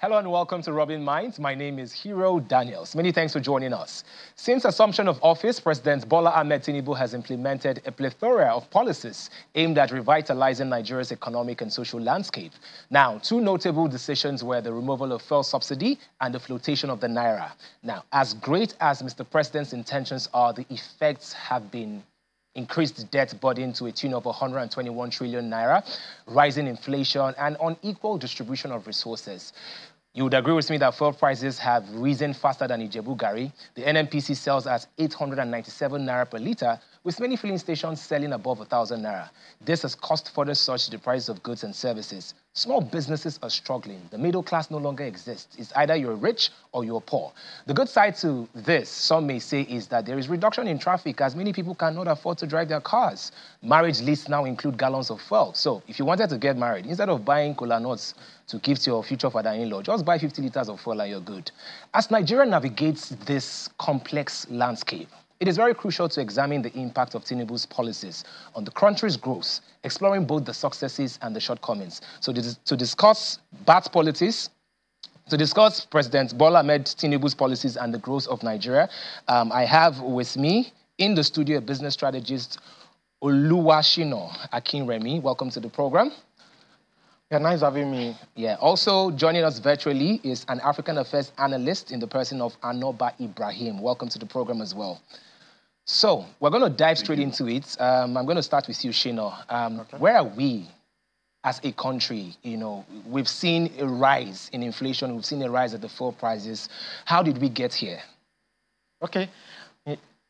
Hello and welcome to Rubbin Minds. My name is Hero Daniels. Many thanks for joining us. Since assumption of office, President Bola Ahmed Tinubu has implemented a plethora of policies aimed at revitalizing Nigeria's economic and social landscape. Now, two notable decisions were the removal of fuel subsidy and the flotation of the naira. Now, as great as Mr. President's intentions are, the effects have been increased debt burden to a tune of 121 trillion naira, rising inflation, and unequal distribution of resources. You would agree with me that fuel prices have risen faster than Ijebu Gari. The NNPC sells at 897 naira per litre, with many filling stations selling above 1,000 naira. This has caused further surge to the price of goods and services. Small businesses are struggling. The middle class no longer exists. It's either you're rich or you're poor. The good side to this, some may say, is that there is reduction in traffic as many people cannot afford to drive their cars. Marriage lists now include gallons of fuel. So if you wanted to get married, instead of buying kola nuts to give to your future father-in-law, just buy 50 liters of fuel and you're good. As Nigeria navigates this complex landscape, it is very crucial to examine the impact of Tinubu's policies on the country's growth, exploring both the successes and the shortcomings. So to discuss bad politics, to discuss President Bola Ahmed Tinubu's policies and the growth of Nigeria, I have with me in the studio a business strategist, Oluwashino Akinremi. Welcome to the program. Yeah, nice having me. Yeah, also joining us virtually is an African affairs analyst in the person of Anoba Ibrahim. Welcome to the program as well. So we're going to dive straight into it. I'm going to start with you, Shino. Okay. Where are we as a country? You know, we've seen a rise in inflation. We've seen a rise at the fuel prices. How did we get here? Okay.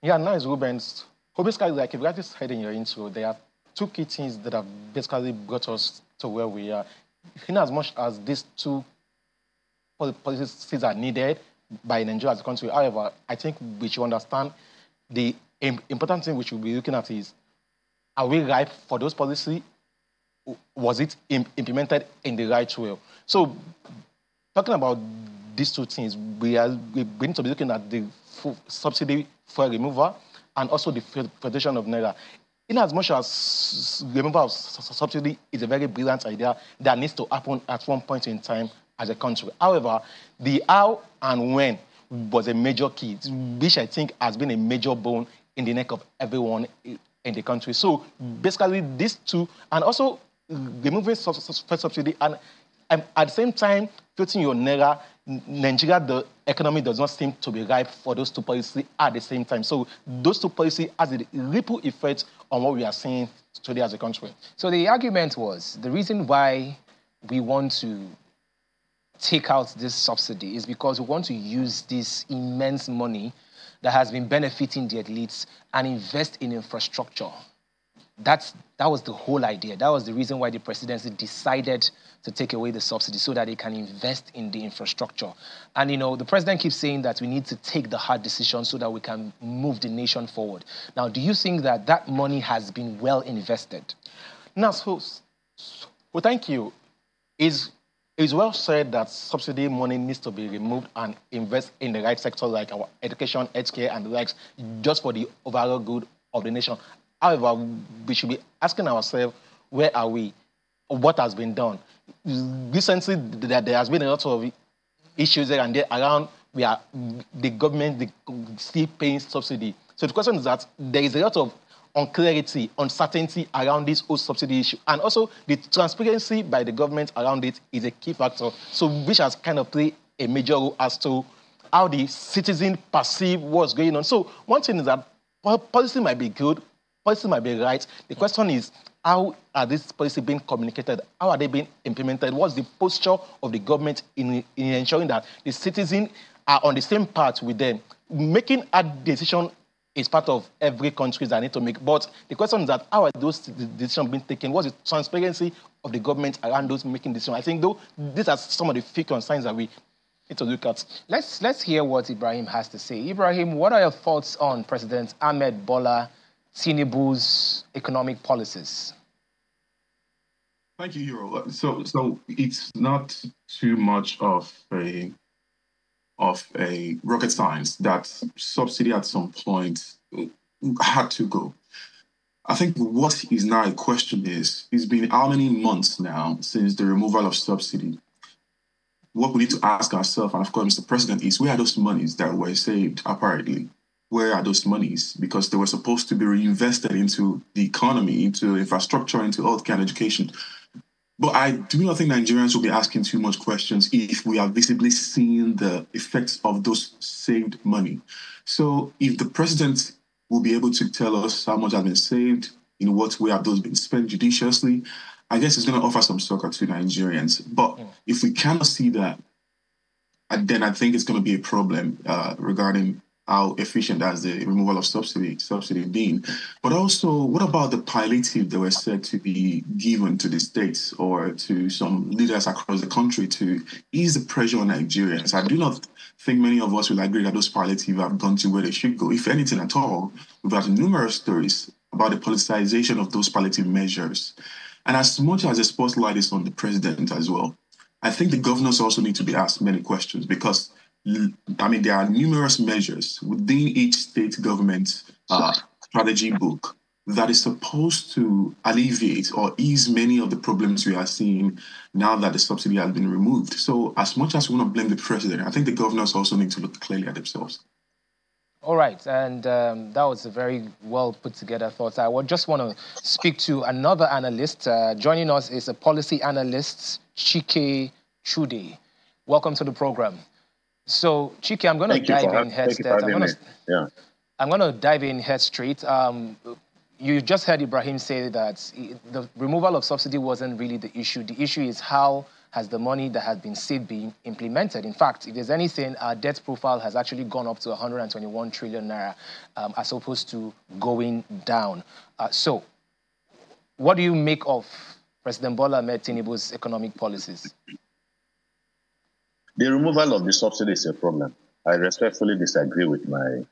Yeah, nice, Ruben. So basically, like you guys said in your intro, there are two key things that have basically brought us to where we are. In as much as these two policies are needed by Nigeria as a country, however, I think we should understand the important thing we should be looking at is, are we ripe for those policies? Was it implemented in the right way? So, talking about these two things, we need to be looking at the subsidy for removal and also the flotation of naira. In as much as removal of subsidy is a very brilliant idea that needs to happen at one point in time as a country. However, the how and when was a major key, which I think has been a major bone in the neck of everyone in the country. So basically these two, and also removing subsidy and at the same time floating your naira, Nigeria, the economy does not seem to be ripe for those two policies at the same time. So those two policies has a ripple effect on what we are seeing today as a country. So the argument was, the reason why we want to take out this subsidy is because we want to use this immense money that has been benefiting the elites and invest in infrastructure. That was the whole idea. That was the reason why the presidency decided to take away the subsidy, so that they can invest in the infrastructure. And, you know, the president keeps saying that we need to take the hard decisions so that we can move the nation forward. Now, do you think that that money has been well invested? Now, so thank you. It's well said that subsidy money needs to be removed and invest in the right sector like our education, healthcare, and the likes, just for the overall good of the nation. However, we should be asking ourselves, where are we? What has been done? Recently, there has been a lot of issues there and there around where the government still paying subsidy. So the question is that there is a lot of unclarity, uncertainty around this whole subsidy issue. And also the transparency by the government around it is a key factor. So which has kind of played a major role as to how the citizen perceive what's going on. So one thing is that policy might be good, policy might be right. The question is, how are these policies being communicated? How are they being implemented? What's the posture of the government in ensuring that the citizens are on the same path with them? Making a decision is part of every country that need to make. But the question is that how are those decisions being taken? What's the transparency of the government around those making decisions? I think though these are some of the few concerns that we need to look at. Let's hear what Ibrahim has to say. Ibrahim, what are your thoughts on President Ahmed Bola Tinubu's economic policies? Thank you, Hero. So it's not too much of a rocket science that subsidy at some point had to go. I think what is now a question is, it's been how many months now since the removal of subsidy? what we need to ask ourselves, and of course, Mr. President, is where are those monies that were saved, apparently? Where are those monies? Because they were supposed to be reinvested into the economy, into infrastructure, into healthcare and education. But I do not think Nigerians will be asking too much questions if we are visibly seeing the effects of those saved money. So if the president will be able to tell us how much has been saved, in what way have those been spent judiciously, I guess it's going to offer some succor to Nigerians. But if we cannot see that, then I think it's going to be a problem regarding how efficient has the removal of subsidy been. But also, what about the palliative that were said to be given to the states or to some leaders across the country to ease the pressure on Nigerians? I do not think many of us will agree that those palliative have gone to where they should go. If anything at all, we've had numerous stories about the politicization of those palliative measures. And as much as the spotlight is on the president as well, I think the governors also need to be asked many questions because, I mean, there are numerous measures within each state government strategy book that is supposed to alleviate or ease many of the problems we are seeing now that the subsidy has been removed. So as much as we want to blame the president, I think the governors also need to look clearly at themselves. All right, and that was a very well put together thought. I would just want to speak to another analyst. Joining us is a policy analyst, Chike Chude. Welcome to the program. So, Chike, I'm going to dive in head straight. I'm going to dive in head straight. You just heard Ibrahim say that the removal of subsidy wasn't really the issue. The issue is how has the money that has been saved been implemented. In fact, if there's anything, our debt profile has actually gone up to 121 trillion naira as opposed to going down. So, what do you make of President Bola Ahmed Tinubu's economic policies? The removal of the subsidy is a problem. I respectfully disagree with my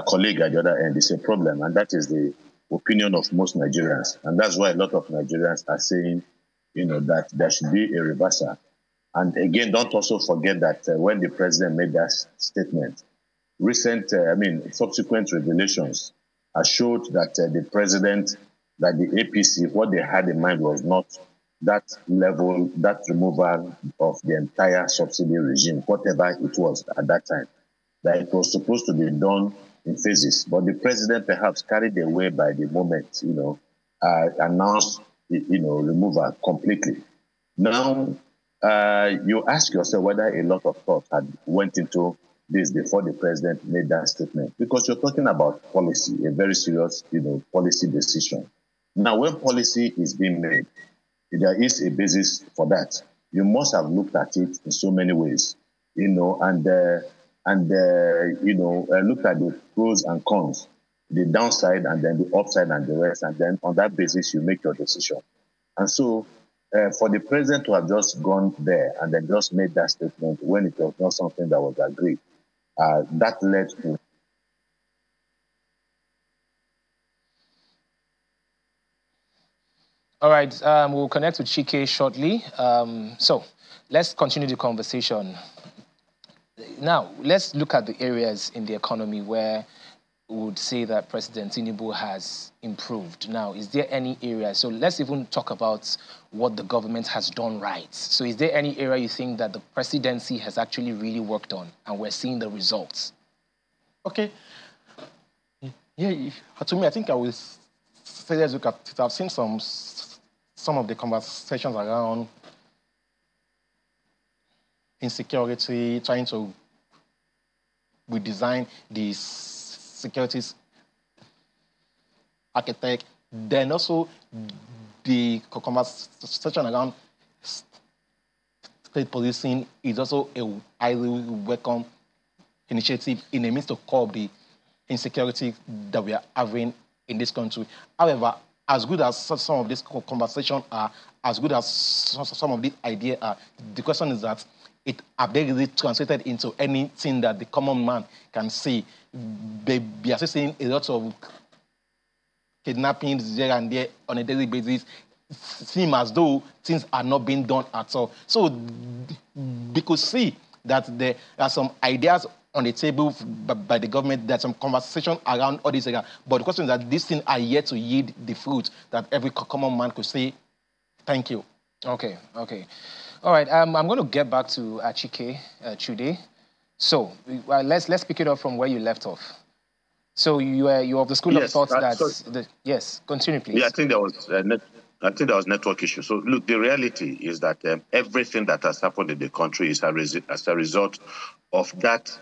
colleague at the other end. It's a problem, and that is the opinion of most Nigerians. And that's why a lot of Nigerians are saying, that there should be a reversal. And again, don't also forget that when the president made that statement, subsequent revelations showed that the president, that the APC, what they had in mind was not that level, that removal of the entire subsidy regime, whatever it was at that time, that it was supposed to be done in phases. But the president perhaps carried away by the moment, announced, removal completely. Now, you ask yourself whether a lot of thought had went into this before the president made that statement, because you're talking about policy, a very serious, policy decision. Now, when policy is being made, there is a basis for that. You must have looked at it in so many ways, and looked at the pros and cons, the downside and then the upside and the rest, and then on that basis you make your decision. And so, for the president to have just gone there and then just made that statement when it was not something that was agreed, that led to. All right, we'll connect with Chike shortly. So let's continue the conversation. Now, let's look at the areas in the economy where we would say that President Tinubu has improved. Now, is there any area? So let's even talk about what the government has done right. So is there any area you think that the presidency has actually really worked on and we're seeing the results? Okay. Yeah, to me, I think I will say let's look at it. I've seen some of the conversations around insecurity, trying to redesign the securities architect, then also the conversation around state policing is also a highly welcome initiative in the midst of curb the insecurity that we are having in this country. However, as good as some of these conversations are, as good as some of these ideas are, the question is that have they really translated into anything that the common man can see? We are still seeing a lot of kidnappings here and there on a daily basis. It seems as though things are not being done at all. So we could see that there are some ideas on the table by the government. There's some conversation around all these areas. But the question is that these things are yet to yield the fruit that every common man could say, thank you. Okay. All right, I'm going to get back to Achike Chude. So let's pick it up from where you left off. So you're of the school of thought that yes, continue please. Yeah, I think there was network issue. So look, the reality is that everything that has happened in the country is as a result of that,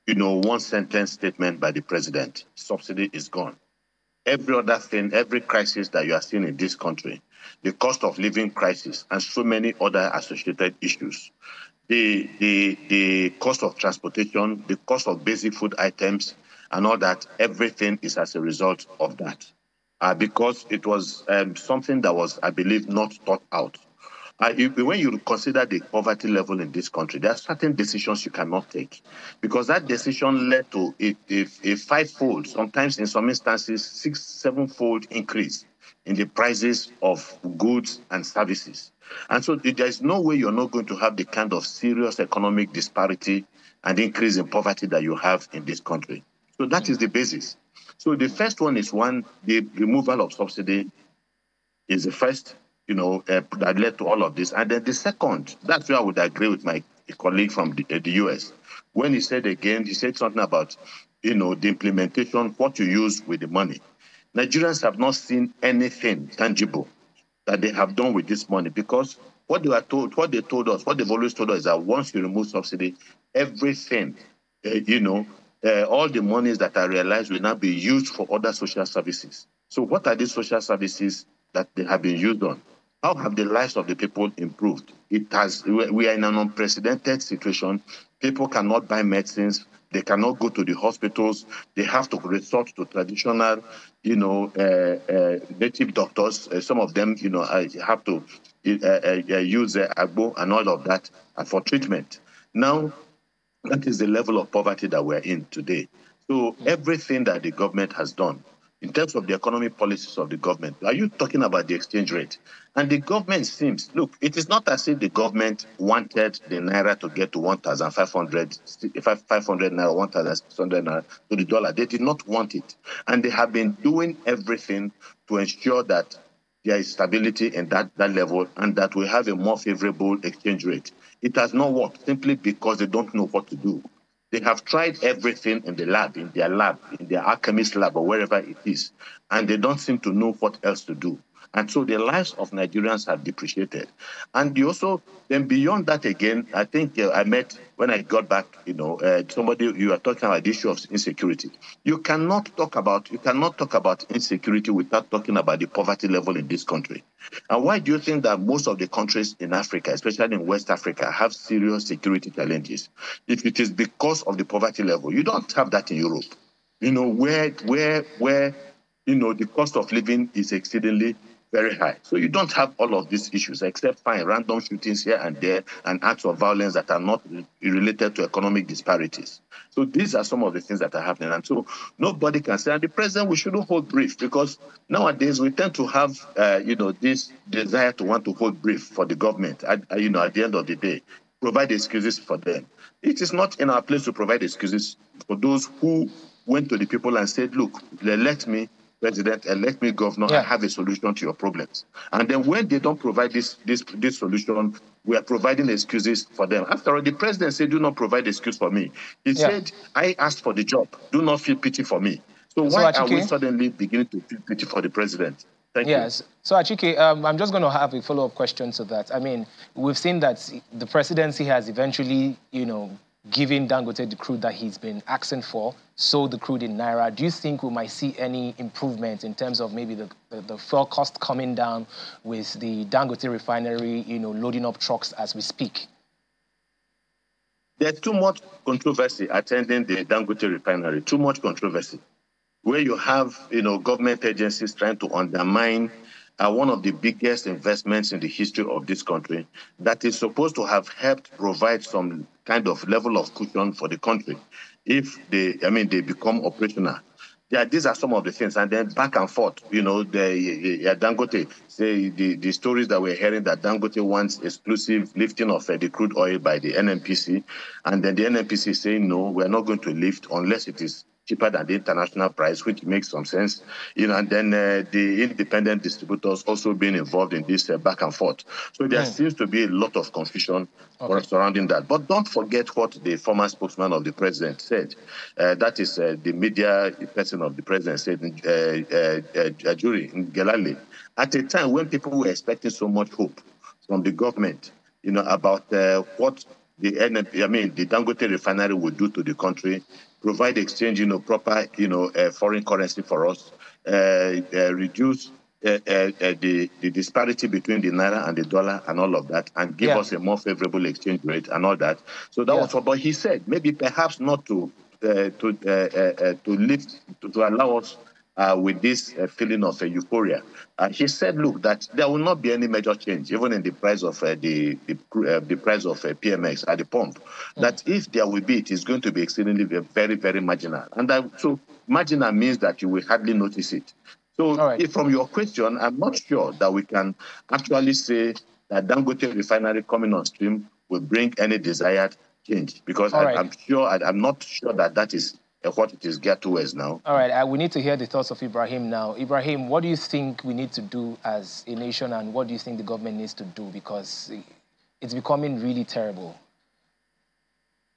one sentence statement by the president. Subsidy is gone. Every other thing, every crisis that you are seeing in this country, the cost of living crisis and so many other associated issues, the cost of transportation, the cost of basic food items and all that, everything is as a result of that. Because it was something that was, I believe, not thought out. When you consider the poverty level in this country, there are certain decisions you cannot take because that decision led to a five-fold, sometimes in some instances, 6-7-fold increase in the prices of goods and services. And so there's no way you're not going to have the kind of serious economic disparity and increase in poverty that you have in this country. So that is the basis. So the first one is the removal of subsidy is the first, that led to all of this. And then the second, that's where I would agree with my colleague from the US. When he said something about, the implementation, what you use with the money. Nigerians have not seen anything tangible that they have done with this money because what they've always told us is that once you remove subsidy, everything, all the monies that are realized will now be used for other social services. So what are these social services that they have been used on? How have the lives of the people improved? We are in an unprecedented situation. People cannot buy medicines. They cannot go to the hospitals. They have to resort to traditional, native doctors. Some of them, have to use agbo and all of that for treatment. Now, that is the level of poverty that we're in today. So everything that the government has done, in terms of the economic policies of the government, are you talking about the exchange rate? And the government seems, look, it is not as if the government wanted the naira to get to 1,500 naira, 1,600 naira to the dollar. They did not want it. And they have been doing everything to ensure that there is stability in that level and that we have a more favorable exchange rate. It has not worked simply because they don't know what to do. They have tried everything in their alchemist lab, or wherever it is, and they don't seem to know what else to do. And so the lives of Nigerians have depreciated. And then beyond that again, I think I met, when I got back, somebody, you are talking about the issue of insecurity. You cannot talk about insecurity without talking about the poverty level in this country. And why do you think that most of the countries in Africa, especially in West Africa, have serious security challenges? If it is because of the poverty level, you don't have that in Europe. Where the cost of living is exceedingly very high. So you don't have all of these issues, except random shootings here and there and acts of violence that are not related to economic disparities. So these are some of the things that are happening. And so nobody can say, and the president, we shouldn't hold brief, because nowadays we tend to have, this desire to want to hold brief for the government, at the end of the day, provide excuses for them. It is not in our place to provide excuses for those who went to the people and said, look, let me, President, elect me governor, I have a solution to your problems. And then when they don't provide this solution, we are providing excuses for them. After all, the president said, do not provide excuse for me. He said, I asked for the job. Do not feel pity for me. So why are we suddenly beginning to feel pity for the president? Thank you. So Achike, I'm just going to have a follow-up question to that. I mean, we've seen that the presidency has eventually, giving Dangote the crude that he's been asking for, sold the crude in naira. Do you think we might see any improvement in terms of maybe the fuel cost coming down with the Dangote refinery, loading up trucks as we speak? There's too much controversy attending the Dangote refinery, too much controversy, where you have, government agencies trying to undermine one of the biggest investments in the history of this country that is supposed to have helped provide some kind of level of cushion for the country if they become operational. Yeah, these are some of the things. And then back and forth, Dangote, say the stories that we're hearing that Dangote wants exclusive lifting of the crude oil by the NNPC. And then the NNPC is saying, no, we're not going to lift unless it is cheaper than the international price, which makes some sense. And then the independent distributors also being involved in this back and forth. So there seems to be a lot of confusion surrounding that. But don't forget what the former spokesman of the president said. That is the media person of the president said, Ajuri Ngelale, at a time when people were expecting so much hope from the government, about what the Dangote refinery would do to the country, provide exchange, proper, foreign currency for us, reduce the disparity between the naira and the dollar and all of that, and give us a more favorable exchange rate and all that. So that was what. But he said maybe perhaps not to allow us with this feeling of euphoria. He said, look, that there will not be any major change, even in the price of the price of PMX at the pump. That if there will be, it is going to be exceedingly very, very marginal. And so marginal means that you will hardly notice it. So if from your question, I'm not sure that we can actually say that Dangote refinery coming on stream will bring any desired change, because I'm not sure that is what it is geared towards now. All right, we need to hear the thoughts of Ibrahim now. Ibrahim, what do you think we need to do as a nation, and what do you think the government needs to do? Because it's becoming really terrible.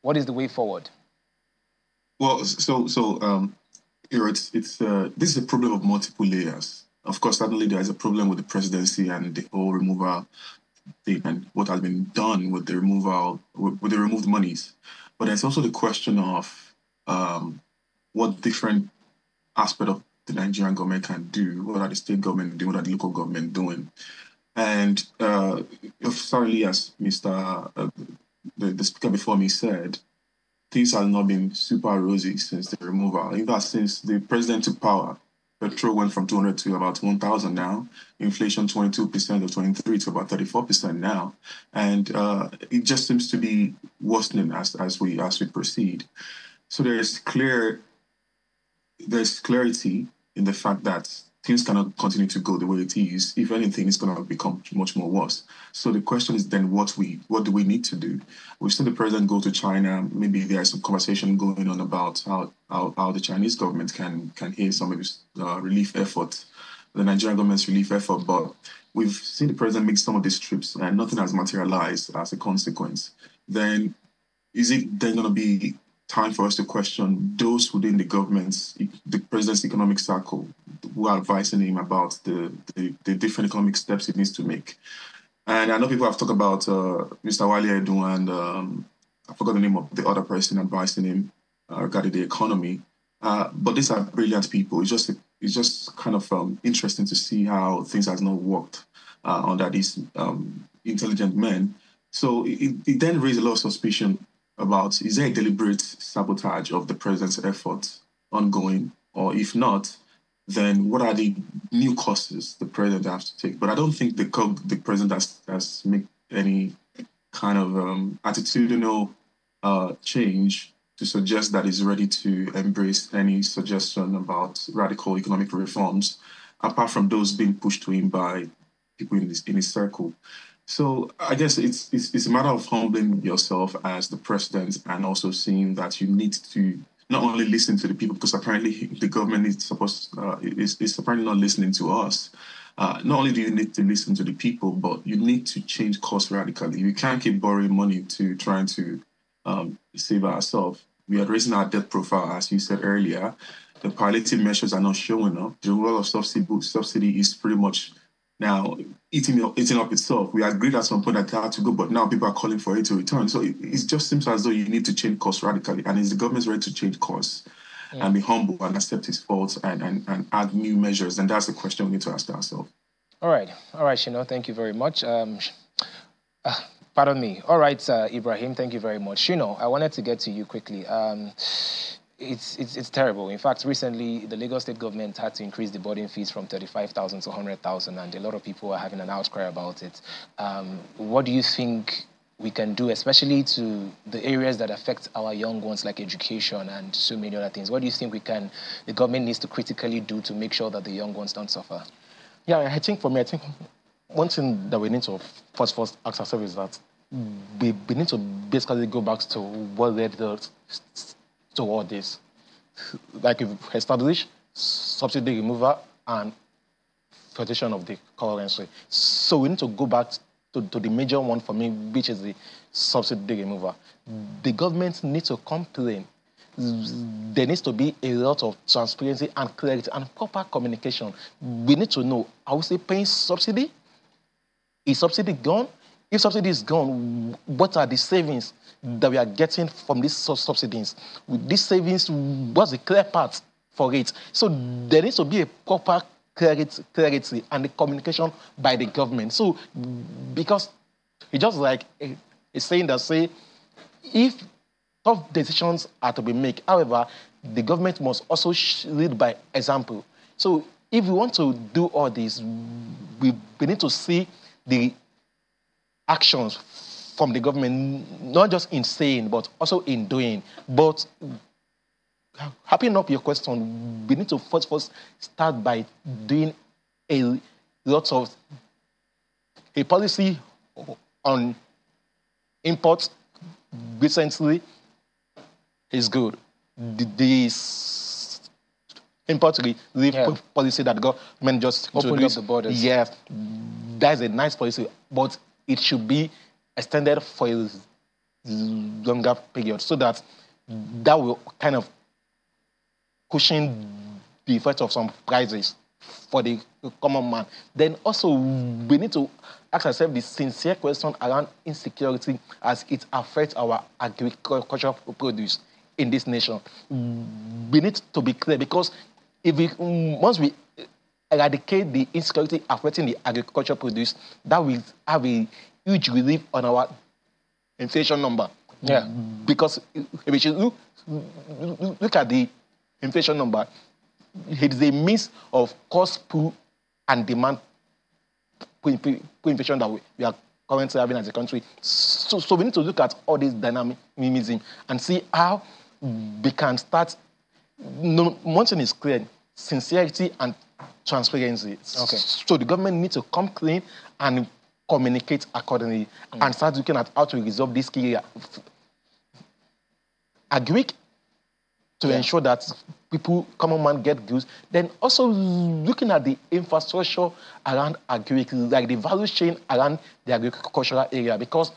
What is the way forward? Well, this is a problem of multiple layers. Of course, certainly there is a problem with the presidency and the whole removal thing and what has been done with the removal, with the removed monies. But there's also the question of what different aspect of the Nigerian government can do, what are the state government doing, what are the local government doing. And certainly, as the speaker before me said, things have not been super rosy since the removal. In fact, since the president took power, petrol went from 200 to about 1,000 now. Inflation 22% of 23 to about 34% now, and it just seems to be worsening as we proceed. So there's clarity in the fact that things cannot continue to go the way it is. If anything, it's going to become much more worse. So the question is then what do we need to do? We've seen the president go to China. Maybe there's some conversation going on about how the Chinese government can hear some of this relief effort, the Nigerian government's relief effort. But we've seen the president make some of these trips and nothing has materialized as a consequence. Then is it then going to be time for us to question those within the president's economic circle who are advising him about the different economic steps he needs to make? And I know people have talked about Mr. Wale Edu and I forgot the name of the other person advising him regarding the economy. But these are brilliant people. It's just kind of interesting to see how things has not worked under these intelligent men. So it then raised a lot of suspicion about, is there a deliberate sabotage of the president's efforts ongoing? Or if not, then what are the new courses the president has to take? But I don't think the president has made any kind of attitudinal change to suggest that he's ready to embrace any suggestion about radical economic reforms, apart from those being pushed to him by people in his circle. So I guess it's a matter of humbling yourself as the president and also seeing that you need to not only listen to the people, because apparently the government is apparently not listening to us. Not only do you need to listen to the people, but you need to change course radically. We can't keep borrowing money to trying to save ourselves. We are raising our debt profile, as you said earlier. The palliative measures are not showing up. The role of subsidy is pretty much now eating up itself. We agreed at some point that it had to go, but now people are calling for it to return. So it just seems as though you need to change course radically. And is the government ready to change course and be humble and accept its faults and add new measures? And that's the question we need to ask ourselves. All right, Shino, thank you very much. Pardon me. All right, Ibrahim, thank you very much. Shino, I wanted to get to you quickly. It's terrible. In fact, recently, the Lagos state government had to increase the boarding fees from 35,000 to 100,000, and a lot of people are having an outcry about it. What do you think we can do, especially to the areas that affect our young ones, like education and so many other things? What do you think the government needs to critically do to make sure that the young ones don't suffer? Yeah, I think one thing that we need to first ask ourselves is that we need to basically go back to what led us to all this. like you've established subsidy removal and flotation of the currency. So we need to go back to the major one for me, which is the subsidy removal. The government needs to come clean. There needs to be a lot of transparency and clarity and proper communication. We need to know, are we still paying subsidy? Is subsidy gone? If subsidy is gone, what are the savings that we are getting from these subsidies? With these savings, what's the clear path for it? So there needs to be a proper clarity and the communication by the government. So because it's just like a saying that say, if tough decisions are to be made, however, the government must also lead by example. So if we want to do all this, we need to see the actions from the government, not just in saying, but also in doing. But wrapping up your question, we need to first start by doing a lot of a policy on imports recently is good. This import relief policy that government just opened up the borders. Yes, that's a nice policy, but it should be extended for a longer period so that will kind of cushion the effect of some prices for the common man. Then also we need to ask ourselves the sincere question around insecurity as it affects our agricultural produce in this nation. We need to be clear because once we eradicate the insecurity affecting the agricultural produce, that will have a huge relief on our inflation number. Yeah. Because if we should look at the inflation number, it is a mix of cost pull and demand pull inflation that we are currently having as a country. So we need to look at all this dynamism and see how we can start. One thing is clear: sincerity and transparency. Okay. So the government needs to come clean and communicate accordingly and start looking at how to resolve this key area. Agree to ensure that people, common man, get goods. Then also looking at the infrastructure around agriculture, like the value chain around the agricultural area, because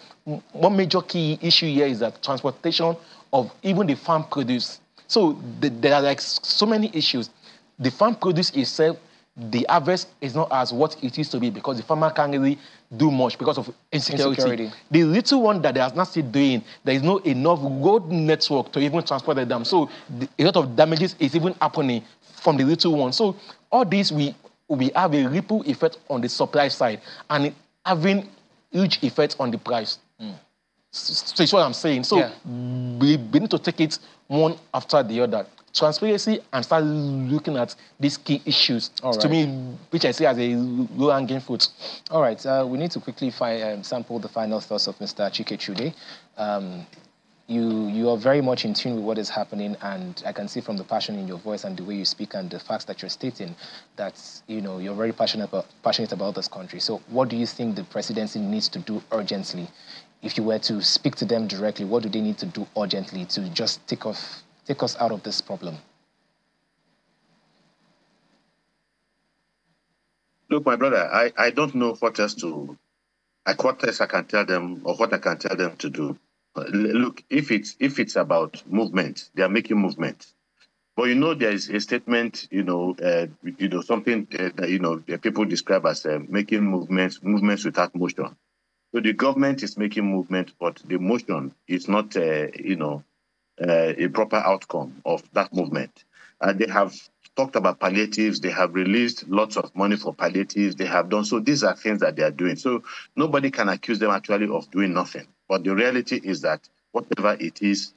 one major key issue here is that transportation of even the farm produce. So there are like so many issues. The farm produce itself, the harvest is not as what it used to be because the farmer can't really do much because of insecurity. The little one that they are not still doing, there is no enough road network to even transport them. So a lot of damages is even happening from the little one. So all this, we have a ripple effect on the supply side and having huge effect on the price. So it's what I'm saying. So we need to take it one after the other. Transparency and start looking at these key issues. To me, which I see as a low-hanging fruit. All right, we need to quickly sample the final thoughts of Mr. Chikechude. You are very much in tune with what is happening, and I can see from the passion in your voice and the way you speak and the facts that you're stating that you're very passionate about this country. So, what do you think the presidency needs to do urgently? If you were to speak to them directly, what do they need to do urgently to just take us out of this problem? Look, my brother, I don't know what else I can tell them or what I can tell them to do. Look, if it's about movement, they are making movement. But there is a statement, something that people describe as making movements without motion. So the government is making movement, but the motion is not, a proper outcome of that movement. They have talked about palliatives. They have released lots of money for palliatives. They have done. So these are things that they are doing. So nobody can accuse them actually of doing nothing. But the reality is that whatever it is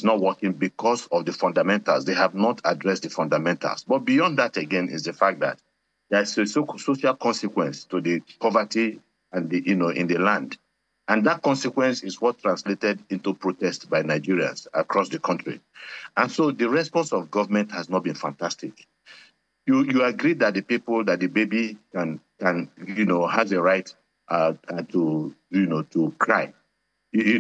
not working because of the fundamentals. They have not addressed the fundamentals. But beyond that, again, is the fact that there is a social consequence to the poverty and in the land. And that consequence is what translated into protest by Nigerians across the country. And so the response of government has not been fantastic. You agree that the baby can has a right to cry.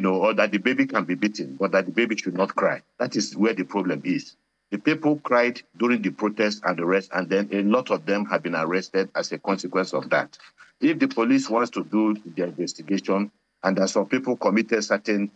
or that the baby can be beaten, but that the baby should not cry. That is where the problem is. The people cried during the protest and the rest, and then a lot of them have been arrested as a consequence of that. If the police wants to do their investigation and that some people committed certain,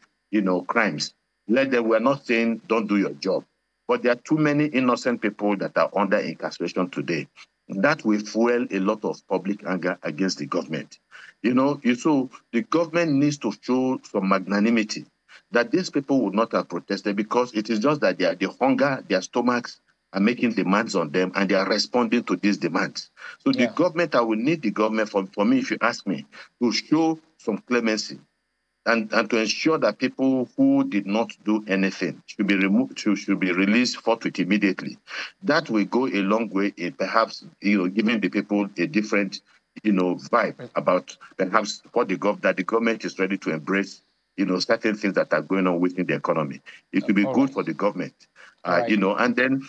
crimes, let them. We're not saying don't do your job, but there are too many innocent people that are under incarceration today. That will fuel a lot of public anger against the government. So the government needs to show some magnanimity that these people would not have protested because it is just that the hunger, their stomachs are making demands on them and they are responding to these demands. So the government, I will need the government, for me, if you ask me, to show some clemency and to ensure that people who did not do anything should be removed, should be released forthwith immediately. That will go a long way in perhaps giving the people a different vibe about perhaps what the government is ready to embrace certain things that are going on within the economy. It will be good for the government, and then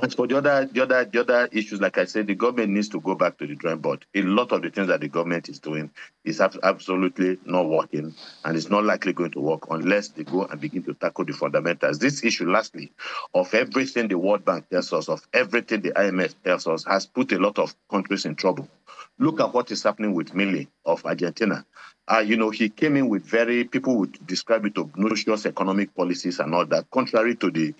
as for the other issues, like I said, the government needs to go back to the drawing board. A lot of the things that the government is doing is absolutely not working, and it's not likely going to work unless they go and begin to tackle the fundamentals. This issue, lastly, of everything the World Bank tells us, of everything the IMF tells us, has put a lot of countries in trouble. Look at what is happening with Milei of Argentina. He came in with people would describe it obnoxious economic policies and all that, contrary to the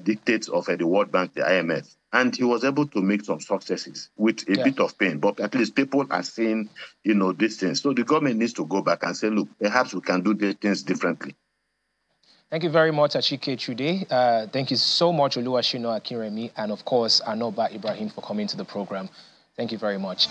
dictates of the World Bank, the IMF. And he was able to make some successes with a bit of pain, but at least people are seeing, these things. So the government needs to go back and say, look, perhaps we can do these things differently. Thank you very much, Achike Chude. Thank you so much, Oluwashino Akinremi, and of course, Anoba Ibrahim for coming to the program. Thank you very much.